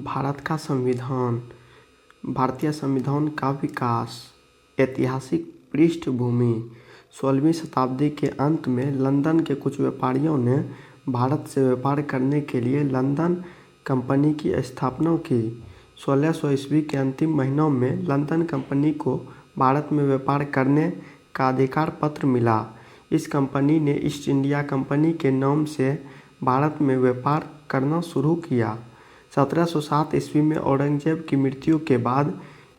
भारत का संविधान। भारतीय संविधान का विकास। ऐतिहासिक पृष्ठभूमि। 16वीं शताब्दी के अंत में लंदन के कुछ व्यापारियों ने भारत से व्यापार करने के लिए लंदन कंपनी की स्थापना की। 1600 ईस्वी के अंतिम महीनों में लंदन कंपनी को भारत में व्यापार करने का अधिकार पत्र मिला। इस कंपनी ने ईस्ट इंडिया कंपनी के नाम से भारत में व्यापार करना शुरू किया। 1707 ईस्वी में औरंगजेब की मृत्यु के बाद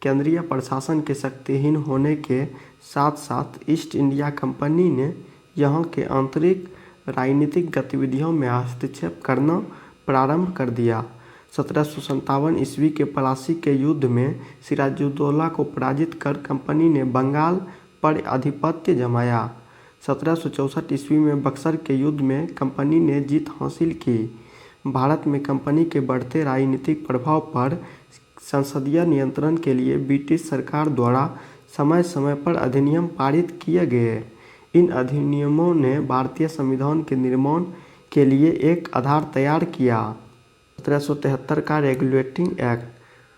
केंद्रीय प्रशासन के शक्तिहीन होने के साथ साथ ईस्ट इंडिया कंपनी ने यहाँ के आंतरिक राजनीतिक गतिविधियों में हस्तक्षेप करना प्रारंभ कर दिया। 1757 ईस्वी के प्लासी के युद्ध में सिराजुद्दौला को पराजित कर कंपनी ने बंगाल पर आधिपत्य जमाया। 1764 ईस्वी में बक्सर के युद्ध में कंपनी ने जीत हासिल की। भारत में कंपनी के बढ़ते राजनीतिक प्रभाव पर संसदीय नियंत्रण के लिए ब्रिटिश सरकार द्वारा समय समय पर अधिनियम पारित किए गए। इन अधिनियमों ने भारतीय संविधान के निर्माण के लिए एक आधार तैयार किया। 1773 का रेगुलेटिंग एक्ट।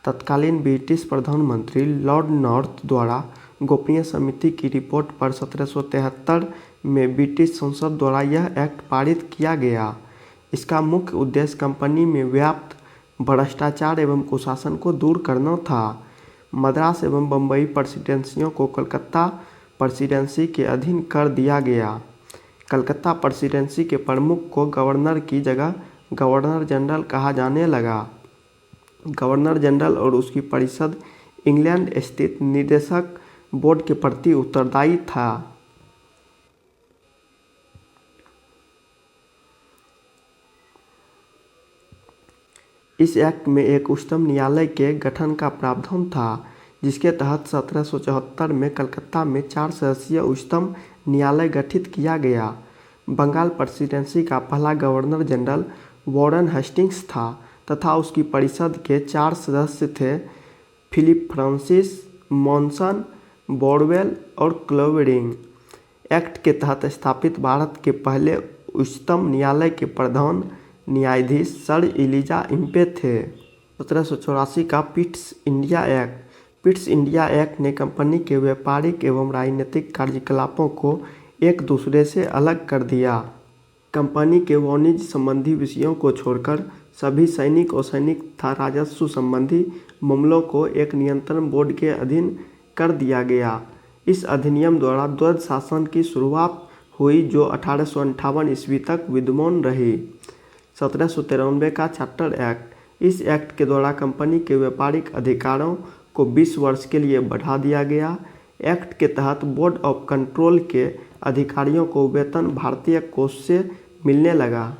तत्कालीन ब्रिटिश प्रधानमंत्री लॉर्ड नॉर्थ द्वारा गोपनीय समिति की रिपोर्ट पर 1773 में ब्रिटिश संसद द्वारा यह एक्ट पारित किया गया। इसका मुख्य उद्देश्य कंपनी में व्याप्त भ्रष्टाचार एवं कुशासन को दूर करना था। मद्रास एवं बम्बई प्रेसिडेंसियों को कलकत्ता प्रेसिडेंसी के अधीन कर दिया गया। कलकत्ता प्रेसिडेंसी के प्रमुख को गवर्नर की जगह गवर्नर जनरल कहा जाने लगा। गवर्नर जनरल और उसकी परिषद इंग्लैंड स्थित निदेशक बोर्ड के प्रति उत्तरदायी था। इस एक्ट में एक उच्चतम न्यायालय के गठन का प्रावधान था, जिसके तहत 1774 में कलकत्ता में 4 सदस्यीय उच्चतम न्यायालय गठित किया गया। बंगाल प्रेसिडेंसी का पहला गवर्नर जनरल वॉरेन हेस्टिंग्स था तथा उसकी परिषद के 4 सदस्य थे, फिलिप फ्रांसिस, मॉनसन, बोरवेल और क्लेवेरिंग। एक्ट के तहत स्थापित भारत के पहले उच्चतम न्यायालय के प्रधान न्यायाधीश सर एलिजा इम्पे थे। 1784 का Pitt's India act. Pitt's India act ने कंपनी के व्यापारिक एवं राजनीतिक कार्यकलापों को एक दूसरे से अलग कर दिया। कंपनी के वाणिज्य संबंधी विषयों को छोड़कर सभी सैनिक, असैनिक तथा राजस्व संबंधी मामलों को एक नियंत्रण बोर्ड के अधीन कर दिया गया। इस अधिनियम द्वारा द्वैध शासन की शुरुआत हुई, जो 1858 ईस्वी तक विद्यमान रही। 1793 का चार्टर एक्ट। इस एक्ट के द्वारा कंपनी के व्यापारिक अधिकारों को 20 वर्ष के लिए बढ़ा दिया गया। एक्ट के तहत बोर्ड ऑफ कंट्रोल के अधिकारियों को वेतन भारतीय कोष से मिलने लगा।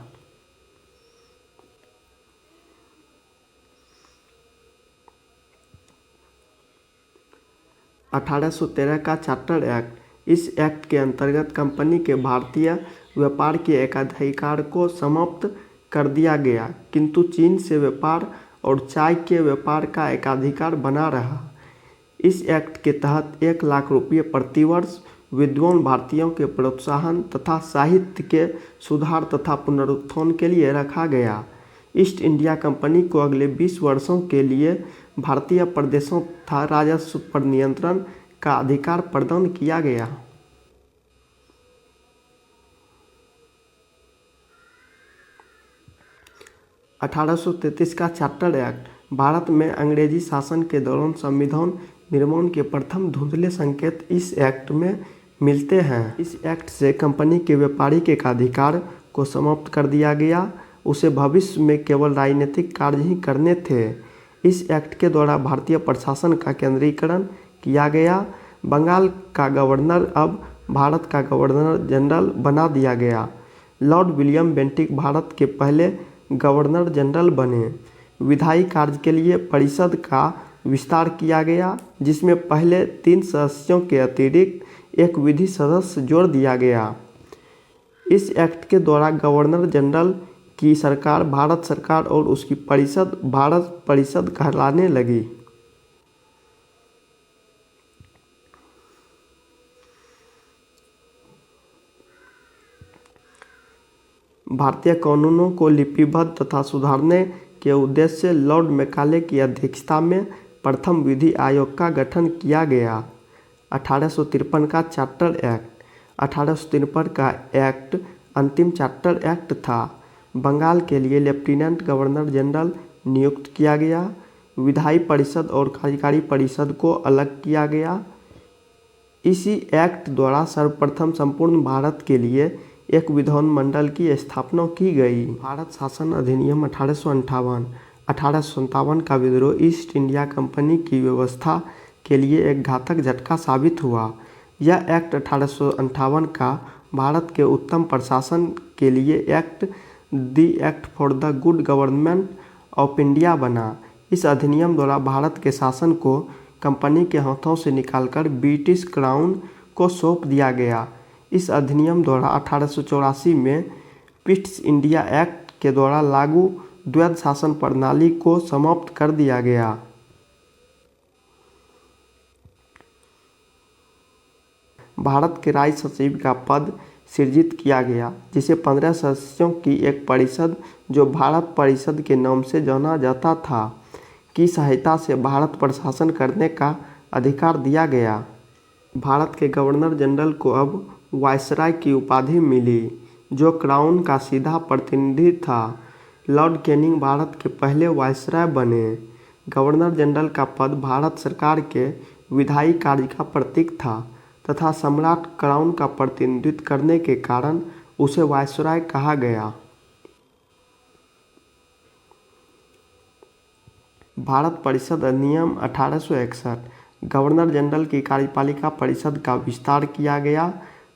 1813 का चार्टर एक्ट। इस एक्ट के अंतर्गत कंपनी के भारतीय व्यापार के एकाधिकार को समाप्त कर दिया गया, किंतु चीन से व्यापार और चाय के व्यापार का एकाधिकार बना रहा। इस एक्ट के तहत 1 लाख रुपये प्रतिवर्ष विद्वान भारतीयों के प्रोत्साहन तथा साहित्य के सुधार तथा पुनरुत्थान के लिए रखा गया। ईस्ट इंडिया कंपनी को अगले 20 वर्षों के लिए भारतीय प्रदेशों तथा राजस्व पर नियंत्रण का अधिकार प्रदान किया गया। 1833 का चार्टर एक्ट। भारत में अंग्रेजी शासन के दौरान संविधान निर्माण के प्रथम धुंधले संकेत इस एक्ट में मिलते हैं। इस एक्ट से कंपनी के व्यापारिक एकाधिकार को समाप्त कर दिया गया। उसे भविष्य में केवल राजनीतिक कार्य ही करने थे। इस एक्ट के द्वारा भारतीय प्रशासन का केंद्रीकरण किया गया। बंगाल का गवर्नर अब भारत का गवर्नर जनरल बना दिया गया। लॉर्ड विलियम बेंटिक भारत के पहले गवर्नर जनरल बने। विधायी कार्य के लिए परिषद का विस्तार किया गया, जिसमें पहले 3 सदस्यों के अतिरिक्त एक विधि सदस्य जोड़ दिया गया। इस एक्ट के द्वारा गवर्नर जनरल की सरकार भारत सरकार और उसकी परिषद भारत परिषद कहलाने लगी। भारतीय कानूनों को लिपिबद्ध तथा सुधारने के उद्देश्य लॉर्ड मैकाले की अध्यक्षता में प्रथम विधि आयोग का गठन किया गया। 1853 का चार्टर एक्ट। 1853 का एक्ट अंतिम चार्टर एक्ट था। बंगाल के लिए लेफ्टिनेंट गवर्नर जनरल नियुक्त किया गया। विधायी परिषद और कार्यकारी परिषद को अलग किया गया। इसी एक्ट द्वारा सर्वप्रथम संपूर्ण भारत के लिए एक विधानमंडल की स्थापना की गई। भारत शासन अधिनियम 1858। 1857 का विद्रोह ईस्ट इंडिया कंपनी की व्यवस्था के लिए एक घातक झटका साबित हुआ। यह एक्ट 1858 का भारत के उत्तम प्रशासन के लिए act the act for the good government of India बना। इस अधिनियम द्वारा भारत के शासन को कंपनी के हाथों से निकालकर ब्रिटिश क्राउन को सौंप दिया गया। इस अधिनियम द्वारा 1884 में ईस्ट इंडिया एक्ट के द्वारा लागू द्वैध शासन प्रणाली को समाप्त कर दिया गया। भारत के राज सचिव का पद सृजित किया गया, जिसे 15 सदस्यों की एक परिषद, जो भारत परिषद के नाम से जाना जाता था, की सहायता से भारत पर शासन करने का अधिकार दिया गया। भारत के गवर्नर जनरल को अब वायसराय की उपाधि मिली, जो क्राउन का सीधा प्रतिनिधि था। लॉर्ड कैनिंग भारत के पहले वायसराय बने। गवर्नर जनरल का पद भारत सरकार के विधायी कार्य का प्रतीक था तथा सम्राट क्राउन का प्रतिनिधित्व करने के कारण उसे वायसराय कहा गया। भारत परिषद अधिनियम 1861। गवर्नर जनरल की कार्यपालिका परिषद का विस्तार किया गया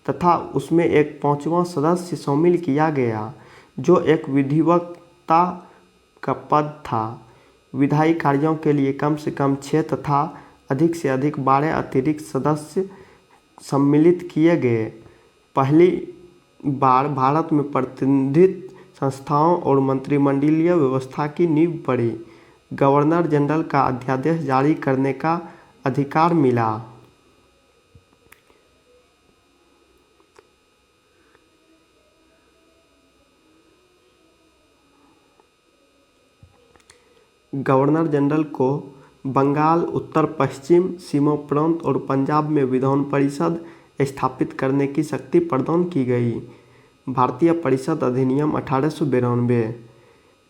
तथा उसमें एक 5वां सदस्य शामिल किया गया, जो एक विधिवक्ता का पद था। विधायी कार्यों के लिए कम से कम 6 तथा अधिक से अधिक 12 अतिरिक्त सदस्य सम्मिलित किए गए। पहली बार भारत में प्रतिनिधित्व संस्थाओं और मंत्रिमंडलीय व्यवस्था की नींव पड़ी। गवर्नर जनरल का अध्यादेश जारी करने का अधिकार मिला। गवर्नर जनरल को बंगाल, उत्तर पश्चिम सीमा प्रांत और पंजाब में विधान परिषद स्थापित करने की शक्ति प्रदान की गई। भारतीय परिषद अधिनियम 1892।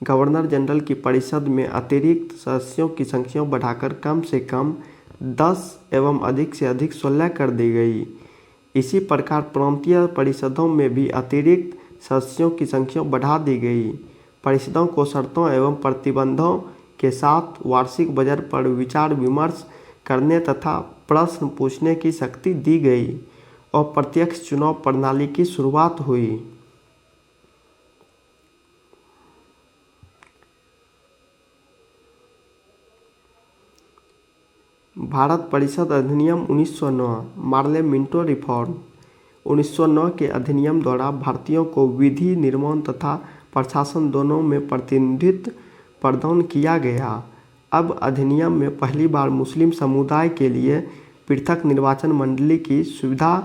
गवर्नर जनरल की परिषद में अतिरिक्त सदस्यों की संख्या बढ़ाकर कम से कम 10 एवं अधिक से अधिक 16 कर दी गई। इसी प्रकार प्रांतीय परिषदों में भी अतिरिक्त सदस्यों की संख्या बढ़ा दी गई। परिषदों को शर्तों एवं प्रतिबंधों के साथ वार्षिक बजट पर विचार विमर्श करने तथा प्रश्न पूछने की शक्ति दी गई और प्रत्यक्ष चुनाव प्रणाली की शुरुआत हुई। भारत परिषद अधिनियम 1909। Morley Minto reform. 1909 के अधिनियम द्वारा भारतीयों को विधि निर्माण तथा प्रशासन दोनों में प्रतिनिधित्व प्रदान किया गया। अब अधिनियम में पहली बार मुस्लिम समुदाय के लिए पृथक निर्वाचन मंडली की सुविधा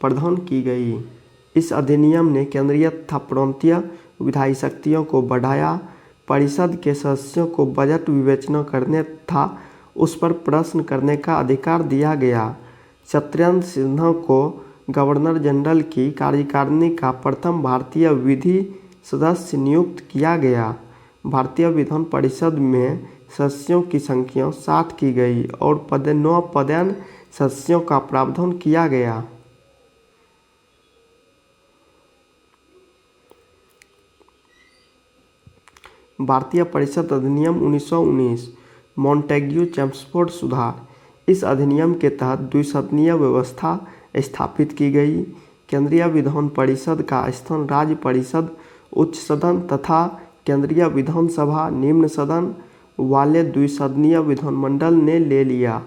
प्रदान की गई। इस अधिनियम ने केंद्रीय तथा प्रांतीय विधायी शक्तियों को बढ़ाया। परिषद के सदस्यों को बजट विवेचना करने तथा उस पर प्रश्न करने का अधिकार दिया गया। सत्येंद्र सिन्हा को गवर्नर जनरल की कार्यकारिणी का प्रथम भारतीय विधि सदस्य नियुक्त किया गया। भारतीय विधान परिषद में सदस्यों की संख्या 60 की गई और 9 पदेन सदस्यों का प्रावधान किया गया। भारतीय परिषद अधिनियम 1919। मॉन्टेग्यू चेम्सफोर्ड सुधार। इस अधिनियम के तहत द्विसदनीय व्यवस्था स्थापित की गई। केंद्रीय विधान परिषद का स्थान राज्य परिषद, उच्च सदन तथा केंद्रीय विधानसभा निम्न सदन वाले द्विसदनीय विधानमंडल ने ले लिया।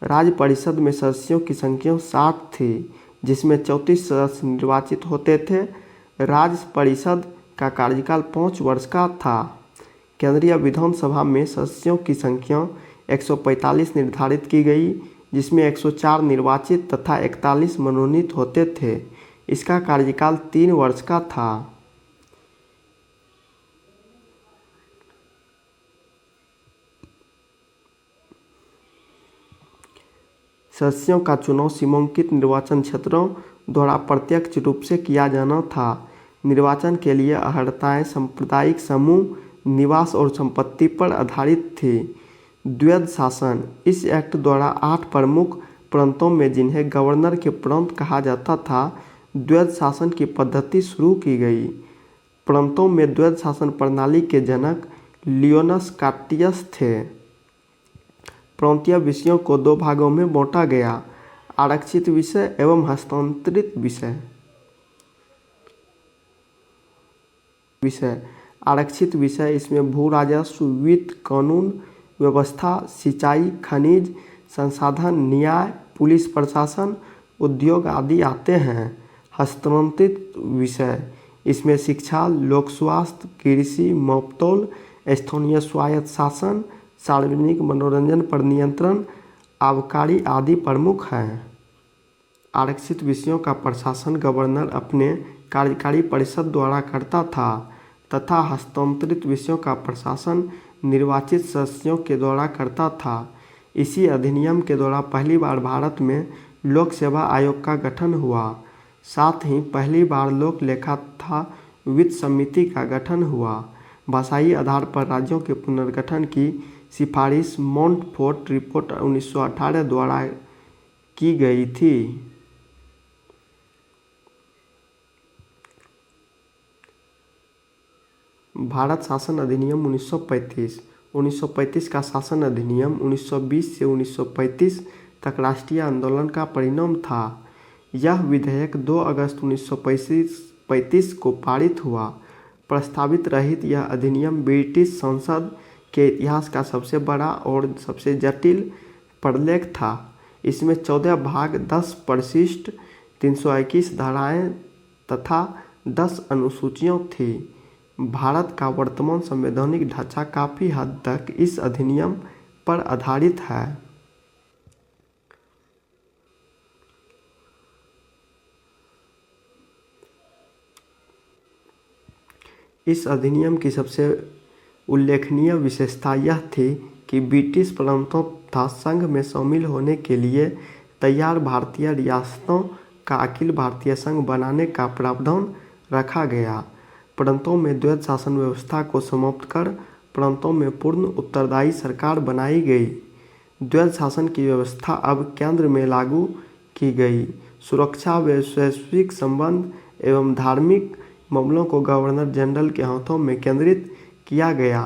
राज्य परिषद में सदस्यों की संख्या 60 थी, जिसमें 34 सदस्य निर्वाचित होते थे। राज्य परिषद का कार्यकाल 5 वर्ष का था। केंद्रीय विधानसभा में सदस्यों की संख्या 145 निर्धारित की गई, जिसमें 104 निर्वाचित तथा 41 मनोनीत होते थे। इसका कार्यकाल 3 वर्ष का था। सदस्यों का चुनाव सीमांकित निर्वाचन क्षेत्रों द्वारा प्रत्यक्ष रूप से किया जाना था। निर्वाचन के लिए अर्हताएं सांप्रदायिक समूह, निवास और संपत्ति पर आधारित थी। द्वैध शासन। इस एक्ट द्वारा 8 प्रमुख प्रांतों में, जिन्हें गवर्नर के प्रांत कहा जाता था, द्वैध शासन की पद्धति शुरू की गई। प्रांतों में द्वैध शासन प्रणाली के जनक लियोनस काटियस थे। प्रांतीय विषयों को 2 भागों में बांटा गया: आरक्षित विषय एवं हस्तांतरित विषय। आरक्षित विषय, इसमें भू राजस्व, वित्त, कानून व्यवस्था, सिंचाई, खनिज संसाधन, न्याय, पुलिस प्रशासन, उद्योग आदि आते हैं। हस्तांतरित विषय, इसमें शिक्षा, लोक स्वास्थ्य, कृषि, मापतौल, स्थानीय स्वायत्त शासन, सार्वजनिक मनोरंजन पर नियंत्रण, आबकारी आदि प्रमुख हैं। आरक्षित विषयों का प्रशासन गवर्नर अपने कार्यकारी परिषद द्वारा करता था तथा हस्तांतरित विषयों का प्रशासन निर्वाचित सदस्यों के द्वारा करता था। इसी अधिनियम के द्वारा पहली बार भारत में लोक सेवा आयोग का गठन हुआ। साथ ही पहली बार लोक लेखा तथा वित्त समिति का गठन हुआ। भाषाई आधार पर राज्यों के पुनर्गठन की सिफारिश मोंटफोर्ट रिपोर्ट 1918 द्वारा की गई थी। भारत शासन अधिनियम 1935। 1935 का शासन अधिनियम 1920 से 1935 तक राष्ट्रीय आंदोलन का परिणाम था। यह विधेयक 2 अगस्त 1935 को पारित हुआ। प्रस्तावित रहित यह अधिनियम ब्रिटिश संसद के इतिहास का सबसे बड़ा और सबसे जटिल प्रलेख था। इसमें 14 भाग, 10 परिशिष्ट, 321 धाराएं तथा 10 अनुसूचियां थी। भारत का वर्तमान संवैधानिक ढांचा काफ़ी हद तक इस अधिनियम पर आधारित है। इस अधिनियम की सबसे उल्लेखनीय विशेषता यह थी कि ब्रिटिश प्रांतों तथा संघ में शामिल होने के लिए तैयार भारतीय रियासतों का अखिल भारतीय संघ बनाने का प्रावधान रखा गया। प्रांतों में द्वैध शासन व्यवस्था को समाप्त कर प्रांतों में पूर्ण उत्तरदायी सरकार बनाई गई। द्वैध शासन की व्यवस्था अब केंद्र में लागू की गई। सुरक्षा, वैश्विक संबंध एवं धार्मिक मामलों को गवर्नर जनरल के हाथों में केंद्रित किया गया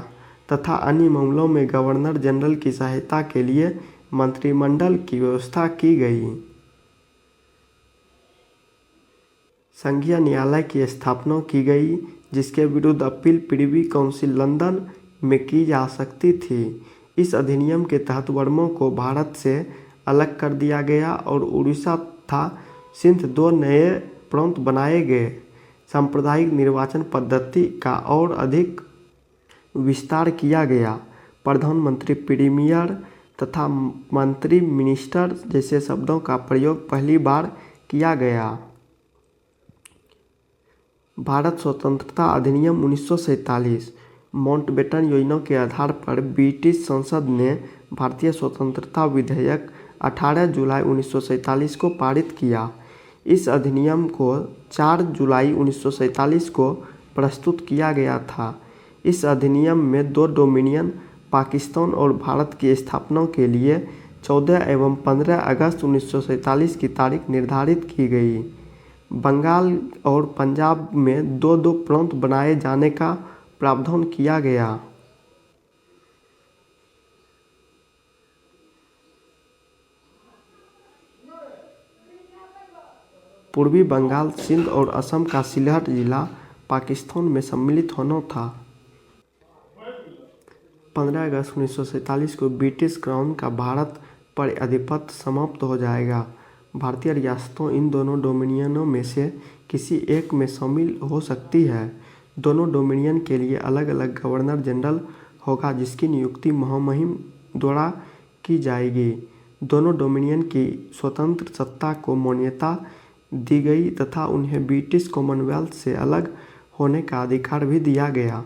तथा अन्य मामलों में गवर्नर जनरल की सहायता के लिए मंत्रिमंडल की व्यवस्था की गई। संघीय न्यायालय की स्थापना की गई, जिसके विरुद्ध अपील प्रिवी काउंसिल लंदन में की जा सकती थी। इस अधिनियम के तहत वर्मों को भारत से अलग कर दिया गया और उड़ीसा तथा सिंध 2 नए प्रांत बनाए गए। सांप्रदायिक निर्वाचन पद्धति का और अधिक विस्तार किया गया। प्रधानमंत्री, प्रीमियर तथा मंत्री, मिनिस्टर जैसे शब्दों का प्रयोग पहली बार किया गया। भारत स्वतंत्रता अधिनियम 1947। माउंटबेटन योजना के आधार पर ब्रिटिश संसद ने भारतीय स्वतंत्रता विधेयक 18 जुलाई 1947 को पारित किया। इस अधिनियम को 4 जुलाई 1947 को प्रस्तुत किया गया था। इस अधिनियम में 2 डोमिनियन, पाकिस्तान और भारत की स्थापना के लिए 14 एवं 15 अगस्त 1947 की तारीख निर्धारित की गई। बंगाल और पंजाब में 2-2 प्रांत बनाए जाने का प्रावधान किया गया। पूर्वी बंगाल, सिंध और असम का सिलहट जिला पाकिस्तान में सम्मिलित होना था। 15 अगस्त 1947 को ब्रिटिश क्राउन का भारत पर आधिपत्य समाप्त हो जाएगा। भारतीय रियासतों इन दोनों डोमिनियनों में से किसी एक में शामिल हो सकती है। दोनों डोमिनियन के लिए अलग अलग गवर्नर जनरल होगा, जिसकी नियुक्ति महामहिम द्वारा की जाएगी। दोनों डोमिनियन की स्वतंत्र सत्ता को मान्यता दी गई तथा उन्हें ब्रिटिश कॉमनवेल्थ से अलग होने का अधिकार भी दिया गया।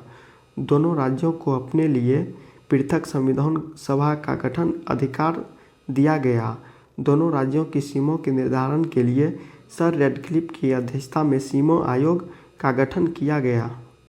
दोनों राज्यों को अपने लिए पृथक संविधान सभा का गठन अधिकार दिया गया। दोनों राज्यों की सीमाओं के निर्धारण के लिए सर रैडक्लिफ की अध्यक्षता में सीमा आयोग का गठन किया गया।